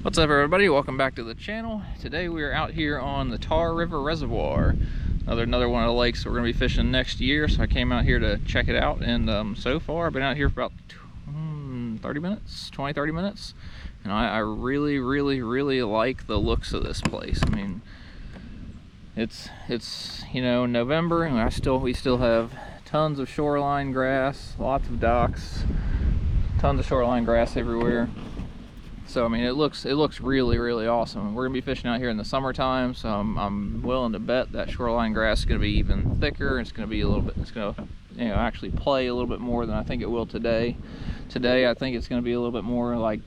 What's up, everybody? Welcome back to the channel. Today we are out here on the Tar River Reservoir, another one of the lakes that we're going to be fishing next year. So I came out here to check it out, and so far I've been out here for about 30 minutes, 20-30 minutes, and I really like the looks of this place. I mean, it's you know, November, and we still have tons of shoreline grass, lots of docks, tons of shoreline grass everywhere. So I mean, it looks really awesome. We're gonna be fishing out here in the summertime, so I'm willing to bet that shoreline grass is gonna be even thicker. It's gonna be it's gonna, you know, actually play a little bit more than I think it will today. Today I think it's gonna be a little bit more like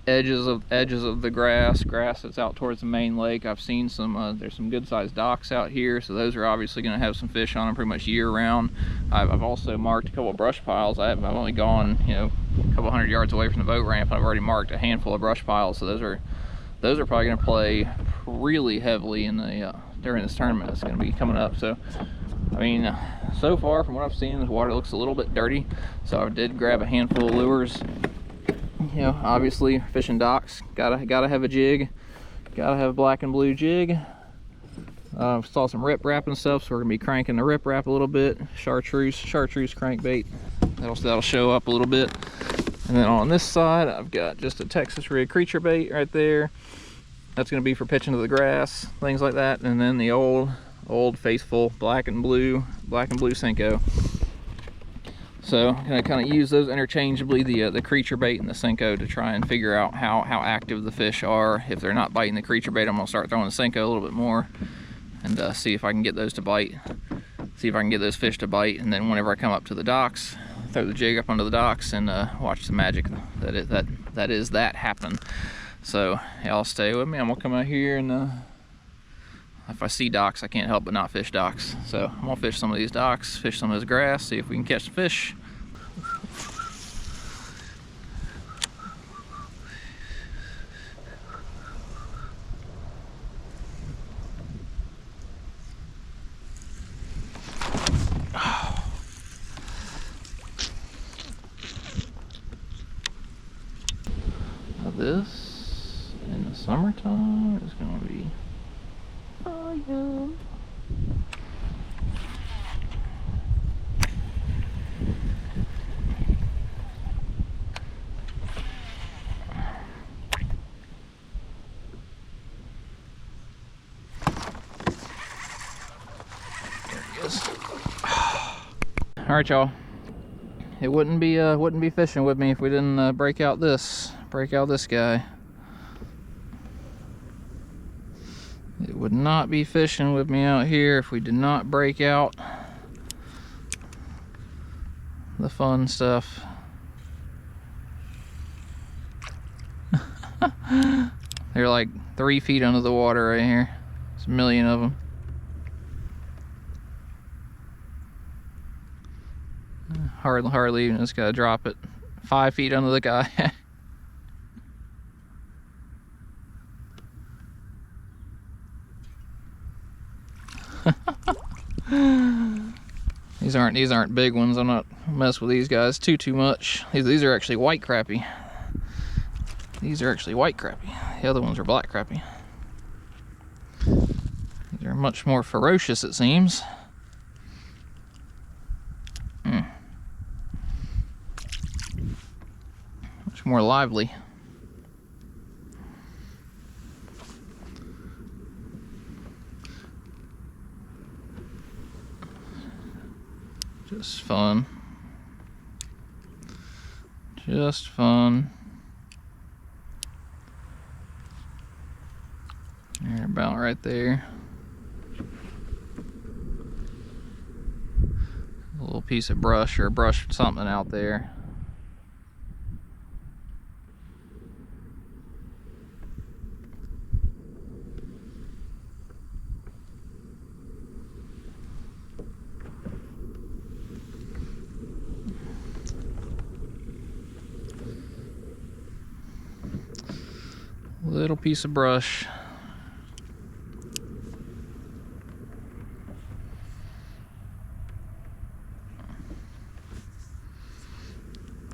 edges of the grass that's out towards the main lake. I've seen some there's some good sized docks out here, so those are obviously going to have some fish on them pretty much year round. I've also marked a couple of brush piles. I've only gone, you know, a couple hundred yards away from the boat ramp, and I've already marked a handful of brush piles, so those are probably going to play really heavily in the during this tournament that's going to be coming up. So I mean, so far from what I've seen, the water looks a little bit dirty, so I did grab a handful of lures. You know, obviously fishing docks, gotta have a jig, gotta have a black and blue jig. Saw some rip wrap and stuff, so we're gonna be cranking the rip wrap a little bit. Chartreuse crankbait, that'll show up a little bit. And then on this side I've got just a Texas rig creature bait right there. That's gonna be for pitching to the grass, things like that. And then the old faithful black and blue Senko. So I'm gonna kind of use those interchangeably, the creature bait and the Senko, to try and figure out how active the fish are. If they're not biting the creature bait, I'm gonna start throwing the Senko a little bit more, and see if I can get those to bite. See if I can get those fish to bite, and then whenever I come up to the docks, throw the jig up onto the docks and watch the magic that happen. So y'all stay with me. I'm gonna come out here, and if I see docks, I can't help but not fish docks. So I'm gonna fish some of these docks, fish some of this grass, see if we can catch some fish. Now this, in the summertime, is gonna be fire. All right, y'all. It wouldn't be fishing with me if we didn't break out this guy. It would not be fishing with me out here if we did not break out the fun stuff. They're like 3 feet under the water right here. There's a million of them. Hardly even just gotta drop it 5 feet under the guy. These aren't big ones. I'm not messing with these guys too much. These are actually white crappie. These are actually white crappie. The other ones are black crappie. These are much more ferocious, it seems. Much more lively. Just fun. Just fun. They're about right there. A little piece of brush or brush something out there. Little piece of brush.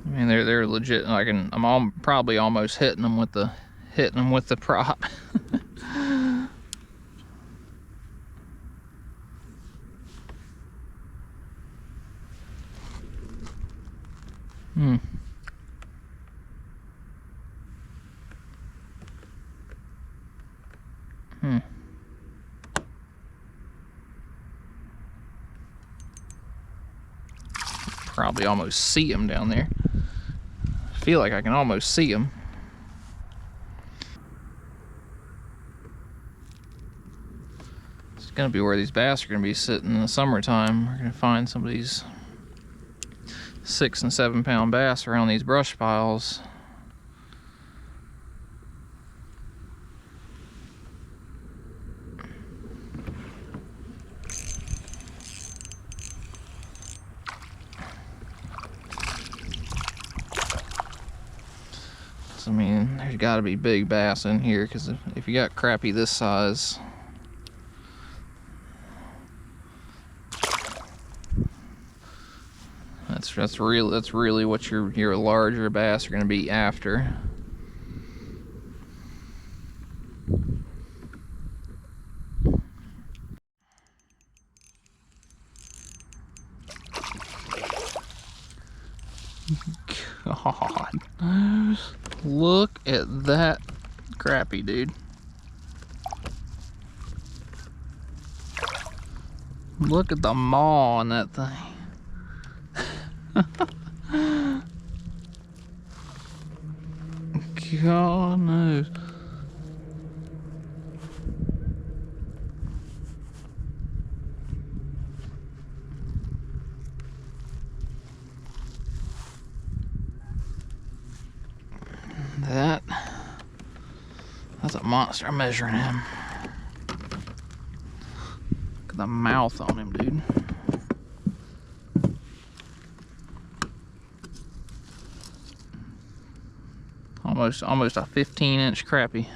I mean, they're legit. I'm probably almost hitting them with the hitting them with the prop. Hmm. Hmm. Probably almost see them down there. I feel like I can almost see them. It's gonna be where these bass are gonna be sitting in the summertime. We're gonna find some of these 6 and 7 pound bass around these brush piles. I mean, there's got to be big bass in here, because if you got crappie this size, that's really what your larger bass are going to be after. God, look at that crappie, dude. Look at the maw on that thing. God knows. That's a monster. I'm measuring him. Look at the mouth on him, dude. Almost a 15-inch crappie.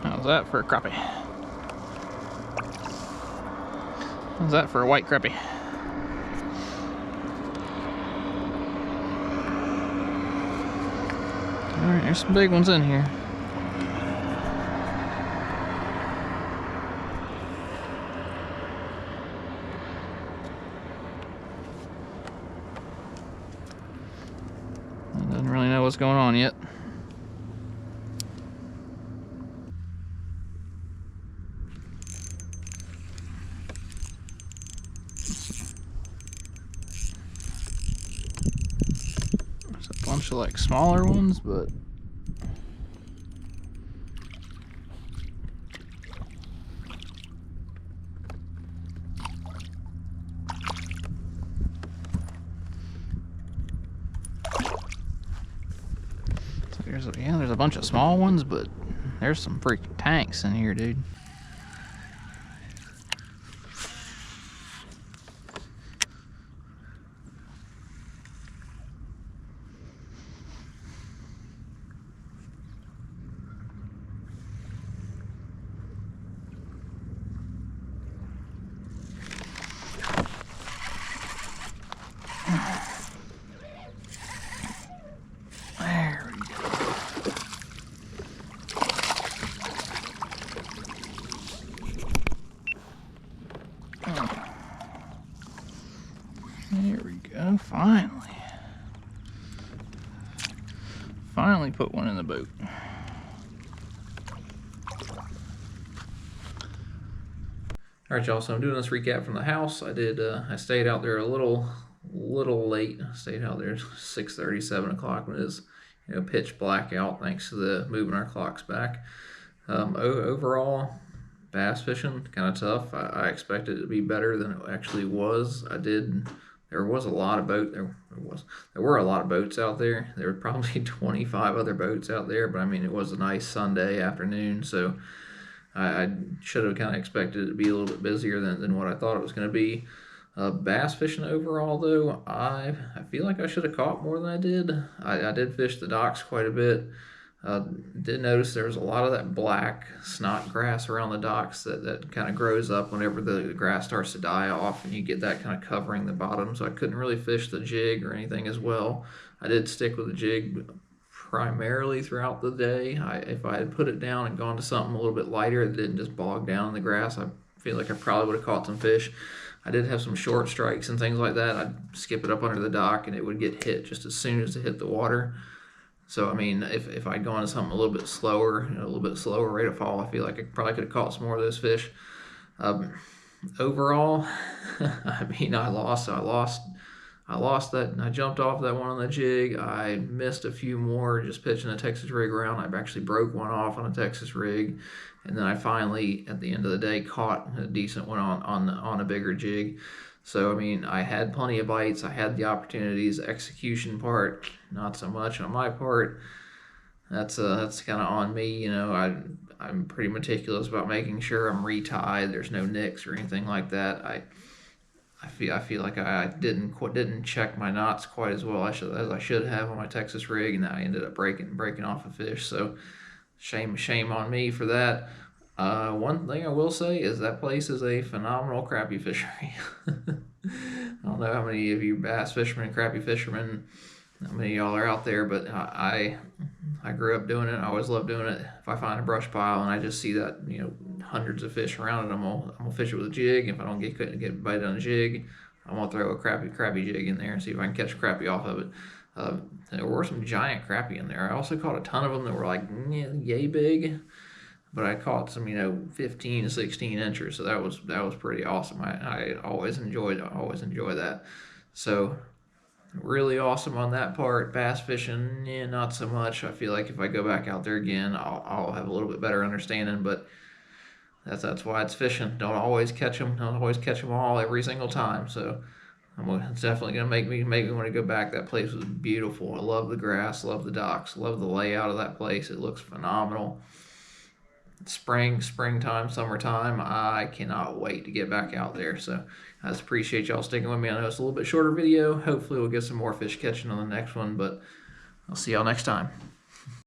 How's that for a crappie? How's that for a white crappie? Alright, there's some big ones in here. I don't really know what's going on yet. Bunch of like smaller ones, but there's a bunch of small ones, but there's some freaking tanks in here, dude. There we go, finally. Finally put one in the boat. All right, y'all, so I'm doing this recap from the house. I stayed out there a little late. I stayed out there 6:30, 7 o'clock when it was, pitch black out thanks to the moving our clocks back. Overall, bass fishing, kind of tough. I expected it to be better than it actually was. There was a lot of there were a lot of boats out there. There were probably 25 other boats out there, but I mean, it was a nice Sunday afternoon, so I should have kind of expected it to be a little bit busier than what I thought it was going to be. Bass fishing overall, though, I feel like I should have caught more than I did. I did fish the docks quite a bit. Did notice there was a lot of that black snot grass around the docks that kind of grows up whenever the grass starts to die off, and you get that kind of covering the bottom, so I couldn't really fish the jig or anything as well. I did stick with the jig primarily throughout the day. If I had put it down and gone to something a little bit lighter that didn't just bog down in the grass, I feel like I probably would have caught some fish. I did have some short strikes and things like that. I'd skip it up under the dock and it would get hit just as soon as it hit the water. So, I mean, if I'd gone to something a little bit slower, a little bit slower rate of fall, I feel like I probably could have caught some more of those fish. Overall, I mean, I lost that. I jumped off that one on the jig. I missed a few more just pitching a Texas rig around. I actually broke one off on a Texas rig, and then I finally, at the end of the day, caught a decent one on a bigger jig. So, I mean, I had plenty of bites. I had the opportunities. The execution part, not so much on my part. That's kind of on me. I'm pretty meticulous about making sure I'm retied. There's no nicks or anything like that. I feel like I didn't check my knots quite as well as I should have on my Texas rig, and I ended up breaking off a fish. So shame on me for that. One thing I will say is that place is a phenomenal crappie fishery. I don't know how many of you bass fishermen and crappie fishermen, how many of y'all are out there, but I grew up doing it. I always love doing it. If I find a brush pile and I just see that, hundreds of fish around it, I'm gonna fish it with a jig. If I don't get bite on a jig, I'm gonna throw a crappie jig in there and see if I can catch crappie off of it. There were some giant crappie in there. I also caught a ton of them that were like yay big, but I caught some 15 to 16 inches, so that was pretty awesome. I always enjoy that. So really awesome on that part. Bass fishing, not so much. I feel like if I go back out there again, I'll have a little bit better understanding, but that's why it's fishing. Don't always catch them all every single time. So it's definitely gonna make me want to go back. That place was beautiful. I love the grass, love the docks, love the layout of that place. It looks phenomenal. Springtime, summertime, I cannot wait to get back out there. So I just appreciate y'all sticking with me. I know it's a little bit shorter video. Hopefully we'll get some more fish catching on the next one, but I'll see y'all next time.